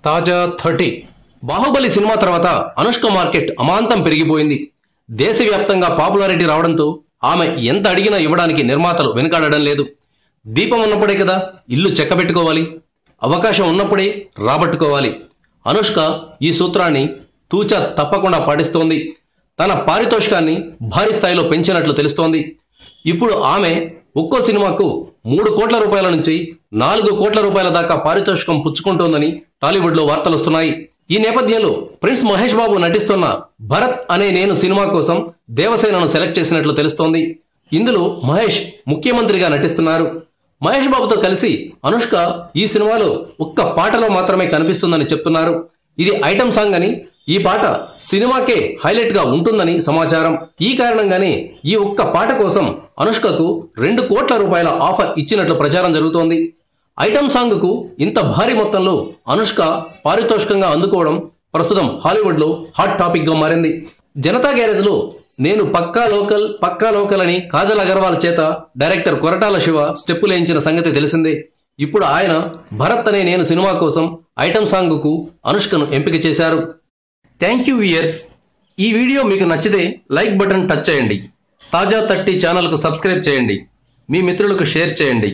తాజా 30 బాహుబలి సినిమా తర్వాత అనుష్క మార్కెట్ అమాంతం పెరిగిపోయింది. దేశవ్యాప్తంగా పాపులారిటీ రావడంతో ఆమె ఎంత అడిగినా ఇవ్వడానికి నిర్మాతలు వెనుకాడడం లేదు. దీపం ఉన్నప్పుడే కదా ఇల్లు చెక్కబెట్టుకోవాలి, అవకాశం ఉన్నప్పుడే రాబట్టుకోవాలి. అనుష్క ఈ సూత్రాన్ని తూచా తప్పకుండా పాటిస్తోంది. తన పారితోషికాన్ని భారీ స్థాయిలో పెంచినట్లు తెలుస్తోంది. ఇప్పుడు ఆమె ఒక్కో సినిమాకు 3 కోట్ల రూపాయల నుంచి 4 కోట్ల రూపాయల దాకా పారితోషికం పుచ్చుకుంటోందని టాలీవుడ్ లో వార్తలు వస్తున్నాయి. ఈ నేపథ్యంలో ప్రిన్స్ మహేష్ బాబు నటిస్తున్న భరత్ అనే నేను సినిమా కోసం దేవసేనను సెలెక్ట్ చేసినట్లు తెలుస్తోంది. ఇందులో మహేష్ ముఖ్యమంత్రిగా నటిస్తున్నారు. మహేష్ బాబుతో కలిసి అనుష్క ఈ సినిమాలో ఒక్క పాటలో మాత్రమే కనిపిస్తుందని చెప్తున్నారు. ఇది ఐటమ్ సాంగ్ అని, ఈ పాట సినిమాకే హైలైట్ గా ఉంటుందని సమాచారం. ఈ కారణంగానే ఈ ఒక్క పాట కోసం అనుష్కకు 2 కోట్ల రూపాయల ఆఫర్ ఇచ్చినట్లు ప్రచారం జరుగుతోంది. ఐటమ్ సాంగ్ కు ఇంత భారీ మొత్తంలో అనుష్క పారితోషికంగా అందుకోవడం ప్రస్తుతం హాలీవుడ్ లో హాట్ టాపిక్ గా మారింది. జనతా గ్యారేజ్ లో నేను పక్కా లోకల్ అని కాజల్ అగర్వాల్ చేత డైరెక్టర్ కొరటాల శివ స్టెప్పులేయించిన సంగతి తెలిసిందే. ఇప్పుడు ఆయన భరత్ అనే నేను సినిమా కోసం ఐటమ్ సాంగ్ కు అనుష్కను ఎంపిక చేశారు. Thank you viewers. ఈ వీడియో మీకు నచ్చితే లైక్ బటన్ టచ్ చేయండి. తాజా 30 ఛానల్ కు సబ్స్క్రైబ్ చేయండి. మీ మిత్రులకు షేర్ చేయండి.